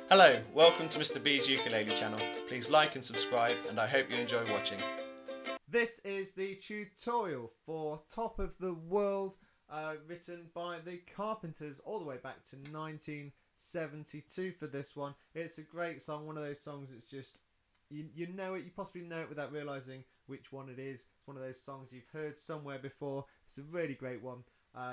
Hello, welcome to Mr. B's Ukulele channel. Please like and subscribe, and I hope you enjoy watching. This is the tutorial for Top of the World, written by the Carpenters all the way back to 1972 for this one. It's a great song, one of those songs that's just, you know it, you possibly know it without realising which one it is. It's one of those songs you've heard somewhere before. It's a really great one.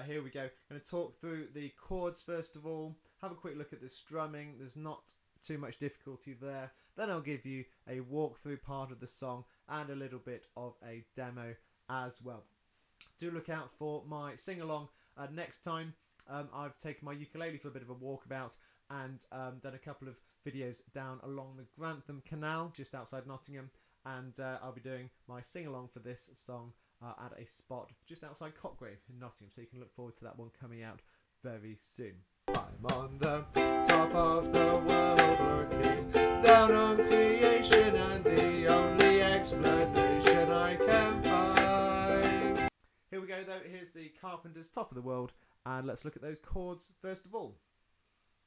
Here we go. I'm going to talk through the chords first of all, have a quick look at the strumming. There's not too much difficulty there. Then I'll give you a walkthrough part of the song and a little bit of a demo as well. Do look out for my sing-along next time. I've taken my ukulele for a bit of a walkabout and done a couple of videos down along the Grantham Canal just outside Nottingham, and I'll be doing my sing-along for this song at a spot just outside Cotgrave in Nottingham, so you can look forward to that one coming out very soon. I'm on the top of the world looking down on creation, and the only explanation I can find. Here we go though, here's the Carpenters' Top of the World, and let's look at those chords first of all.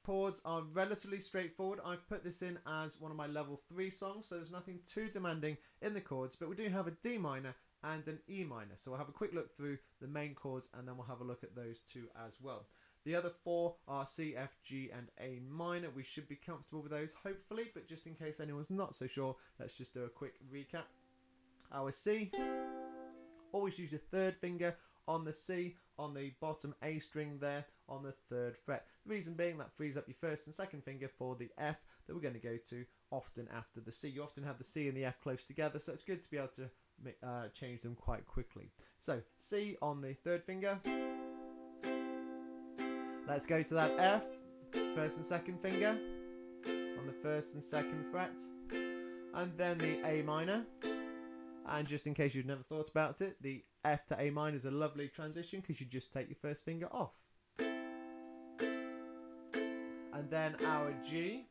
Chords are relatively straightforward. I've put this in as one of my level 3 songs, so there's nothing too demanding in the chords, but we do have a D minor and an E minor, so we'll have a quick look through the main chords and then we'll have a look at those two as well. The other 4 are C, F, G and A minor. We should be comfortable with those hopefully, but just in case anyone's not so sure, let's just do a quick recap. Our C, always use your 3rd finger on the C, on the bottom A string there on the 3rd fret. The reason being that frees up your 1st and 2nd finger for the F that we're going to go to often after the C. You often have the C and the F close together, so it's good to be able to change them quite quickly. So C on the 3rd finger. Let's go to that F, 1st and 2nd finger on the 1st and 2nd fret, and then the A minor. And just in case you've never thought about it, the F to A minor is a lovely transition because you just take your 1st finger off. And then our G.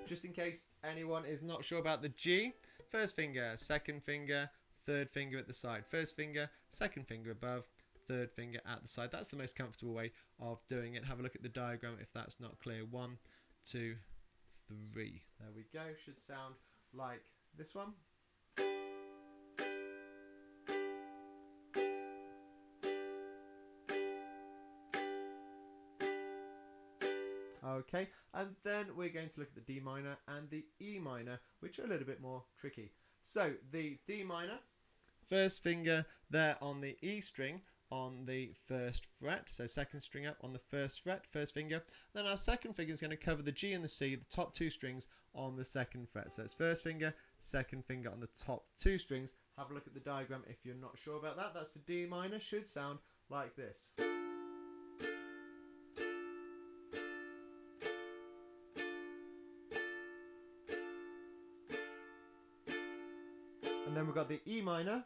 Just in case anyone is not sure about the G, 1st finger, 2nd finger, 3rd finger at the side. 1st finger, 2nd finger above, 3rd finger at the side. That's the most comfortable way of doing it. Have a look at the diagram if that's not clear. 1, 2, 3. There we go. Should sound like this one. Okay, and then we're going to look at the D minor and the E minor, which are a little bit more tricky. So the D minor, 1st finger there on the E string on the 1st fret, so 2nd string up on the 1st fret, 1st finger. Then our 2nd finger is going to cover the G and the C, the top 2 strings on the 2nd fret. So it's 1st finger, 2nd finger on the top 2 strings. Have a look at the diagram if you're not sure about that. That's the D minor, should sound like this. And then we've got the E minor.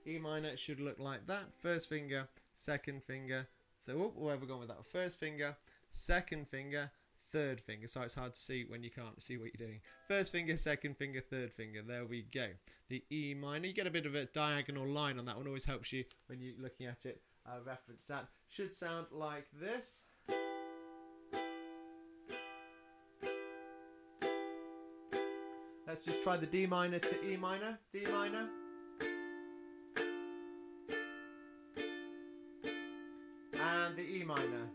E minor should look like that. 1st finger, 2nd finger, where have we gone with that? 1st finger, 2nd finger, 3rd finger. So it's hard to see when you can't see what you're doing. 1st finger, 2nd finger, 3rd finger. There we go. The E minor. You get a bit of a diagonal line on that one. Always helps you when you're looking at it. Reference that. Should sound like this. Let's just try the D minor to E minor. D minor. And the E minor.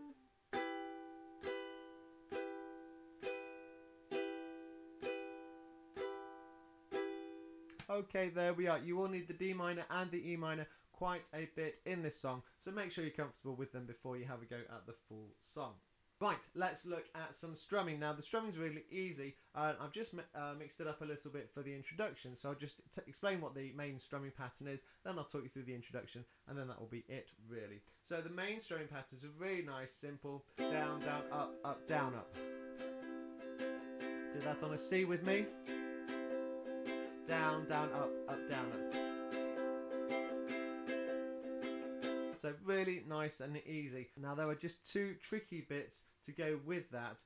Okay, there we are. You will need the D minor and the E minor quite a bit in this song, so make sure you're comfortable with them before you have a go at the full song. Right, let's look at some strumming. Now, the strumming's really easy. I've just mixed it up a little bit for the introduction, so I'll just explain what the main strumming pattern is, then I'll talk you through the introduction, and then that will be it, really. So the main strumming patterns are really nice, simple, down, down, up, up, down, up. Do that on a C with me. Down, down, up, down, up. So really nice and easy. Now there are just 2 tricky bits to go with that.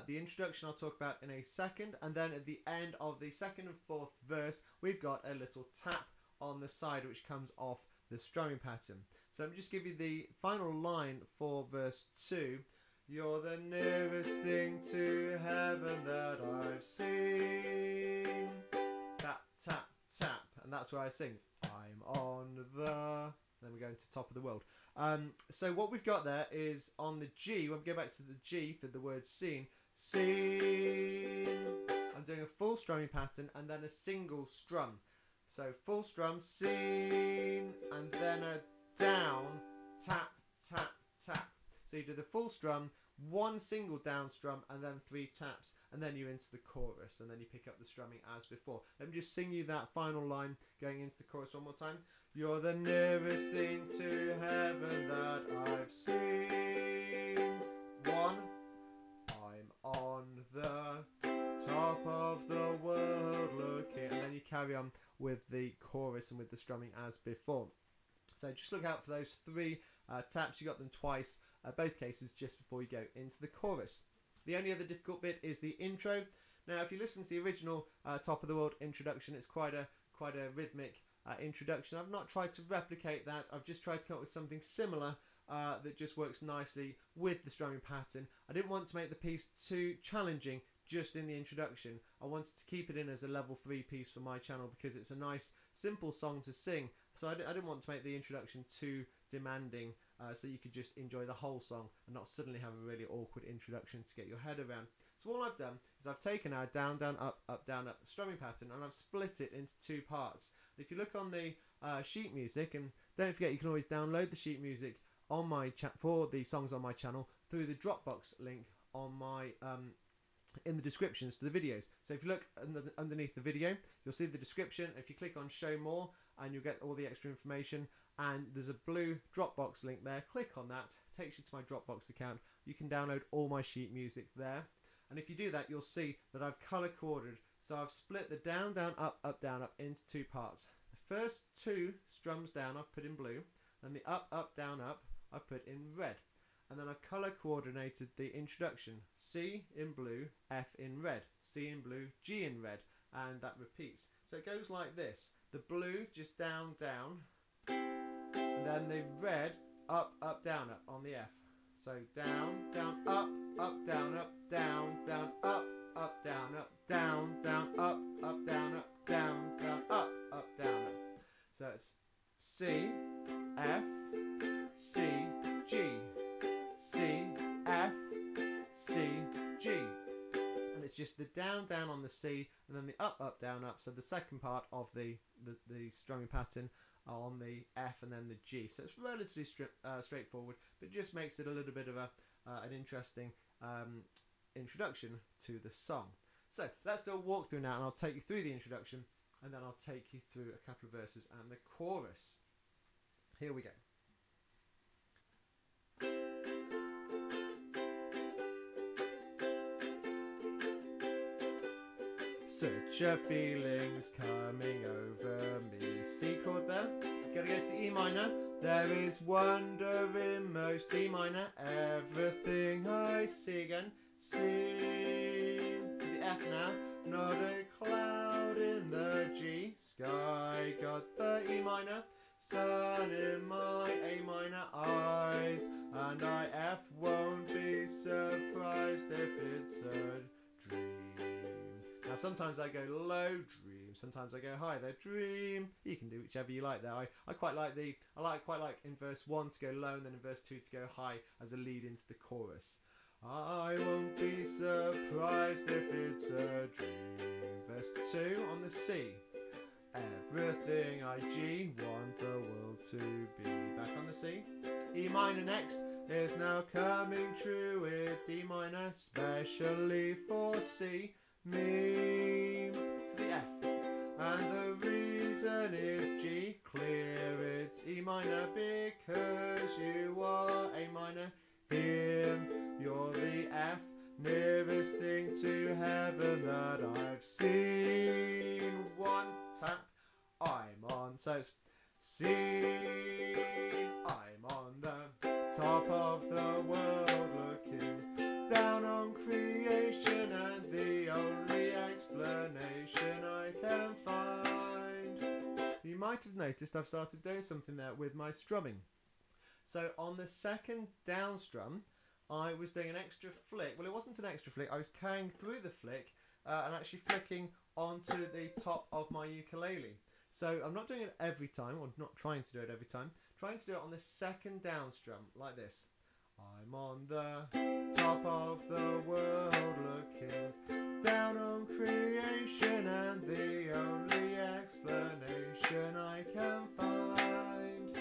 The introduction I'll talk about in a second, and then at the end of the 2nd and 4th verse we've got a little tap on the side which comes off the strumming pattern. So let me just give you the final line for verse 2. You're the nearest thing to heaven that I've seen. Tap, tap, tap. And that's where I sing. I'm on the... Then we go into top of the world. So what we've got there is on the G, when we go back to the G for the word seen, seen. I'm doing a full strumming pattern and then a single strum. So full strum, seen, and then a down, tap, tap, tap. So you do the full strum, one single down strum, and then 3 taps, and then you're into the chorus, and then you pick up the strumming as before. Let me just sing you that final line going into the chorus one more time. You're the nearest thing to heaven that I've seen. 1. I'm on the top of the world looking, and then you carry on with the chorus and with the strumming as before. So just look out for those 3 taps. You got them twice, both cases just before you go into the chorus. The only other difficult bit is the intro. Now if you listen to the original Top of the World introduction, it's quite a rhythmic introduction. I've not tried to replicate that. I've just tried to come up with something similar that just works nicely with the strumming pattern. I didn't want to make the piece too challenging just in the introduction. I wanted to keep it in as a level 3 piece for my channel because it's a nice simple song to sing. So I didn't want to make the introduction too demanding, so you could just enjoy the whole song and not suddenly have a really awkward introduction to get your head around. So all I've done is I've taken our down, down, up, down, up strumming pattern and I've split it into 2 parts. If you look on the sheet music, and don't forget you can always download the sheet music on my for the songs on my channel through the Dropbox link on my in the descriptions to the videos. So if you look underneath the video, you'll see the description. If you click on show more, and you'll get all the extra information, and there's a blue Dropbox link there. Click on that, takes you to my Dropbox account. You can download all my sheet music there, and if you do that, you'll see that I've color coordinated. So I've split the down, down, up, down, up into 2 parts. The first 2 strums down I've put in blue, and the up, down, up I've put in red. And then I've colour coordinated the introduction. C in blue, F in red, C in blue, G in red, and that repeats. So it goes like this. The blue just down, down, and then the red up, down, up on the F. So down, down, up, down, up, down, down, up, down, up, down, down, up, down, up, down, down, up, down, up. So it's C, F, C, G. C, F, C, G. And it's just the down, down on the C, and then the up, down, up. So the second part of the strumming pattern on the F and then the G. So it's relatively straightforward, but just makes it a little bit of an interesting introduction to the song. So let's do a walkthrough now, and I'll take you through the introduction, and then I'll take you through a couple of verses and the chorus. Here we go. Such a feeling's coming over me. C chord there. Gotta go to the E minor. There is wonder in most. D minor. Everything I see again. C to the F now. Not a cloud in the G. Sky got the E minor. Sun in my A minor. Eyes and I F. Won't be surprised if it's a dream. Now sometimes I go low, dream. Sometimes I go high there, dream. You can do whichever you like there. I quite like quite like in verse 1 to go low and then in verse 2 to go high as a lead into the chorus. I won't be surprised if it's a dream. Verse 2 on the C. Everything I G want the world to be. Back on the C. E minor next is now coming true with D minor, especially for C. Me to the F, and the reason is G. Clear it's E minor because you are A minor. Here you're the F, nearest thing to heaven that I've seen. 1 tap, I'm on. So it's C, I'm on the top of the world looking down on creation, and the only explanation I can find. You might might have noticed I've started doing something there with my strumming. So on the second down strum, I was doing an extra flick. Well, it wasn't an extra flick. I was carrying through the flick and actually flicking onto the top of my ukulele. So I'm not doing it every time, or not trying to do it every time. Trying to do it on the second down strum, like this. I'm on the top of the world looking down on creation, and the only explanation I can find.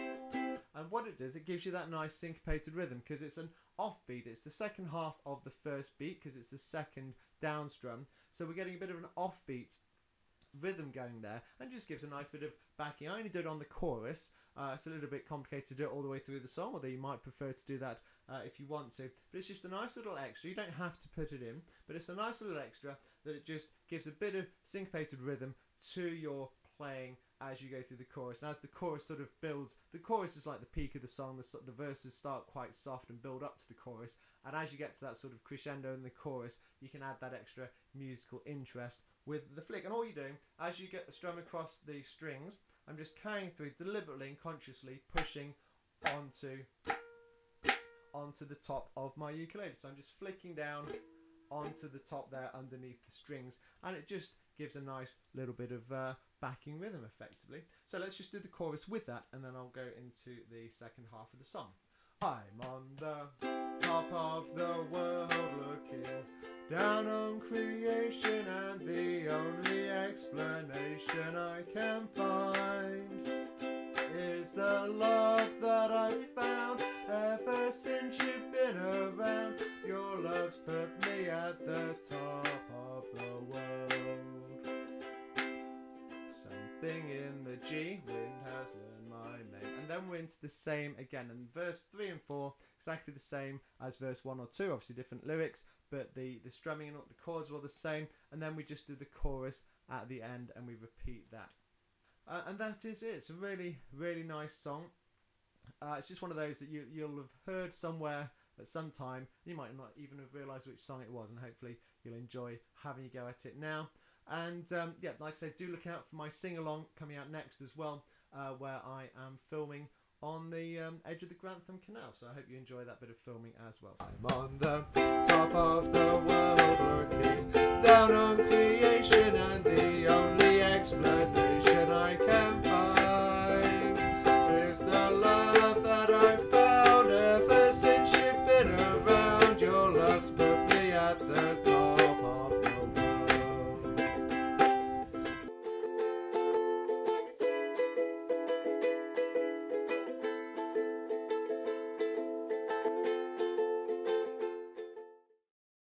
And what it does, it gives you that nice syncopated rhythm, because it's an offbeat. It's the second half of the first beat, because it's the second down strum. So we're getting a bit of an offbeat rhythm going there, and just gives a nice bit of backing. I only do it on the chorus. It's a little bit complicated to do it all the way through the song, although you might prefer to do that if you want to. But it's just a nice little extra. You don't have to put it in, but it's a nice little extra that it just gives a bit of syncopated rhythm to your playing as you go through the chorus. And as the chorus sort of builds, the chorus is like the peak of the song. The verses start quite soft and build up to the chorus, and as you get to that sort of crescendo in the chorus, you can add that extra musical interest with the flick. And all you're doing, as you get the strum across the strings, I'm just carrying through, deliberately and consciously pushing onto the top of my ukulele. So I'm just flicking down onto the top there underneath the strings, and it just gives a nice little bit of backing rhythm effectively. So let's just do the chorus with that, and then I'll go into the second half of the song. I'm on the top of the world looking down on creation, and the only explanation I can find is the love that I've found ever since you've been around. Your love's put me at the top of the world. Something in the G, wind has learned my name. And then we're into the same again, and verse 3 and 4 exactly the same as verse 1 or 2, obviously different lyrics, but the strumming and the chords are all the same. And then we just do the chorus at the end, and we repeat that. And that is it. It's a really, really nice song. It's just one of those that you'll have heard somewhere at some time. You might not even have realised which song it was, and hopefully you'll enjoy having a go at it now. And yeah, like I said, do look out for my sing-along coming out next as well, where I am filming on the edge of the Grantham Canal. So I hope you enjoy that bit of filming as well. I'm on the top of the world looking down on creation, and the only explanation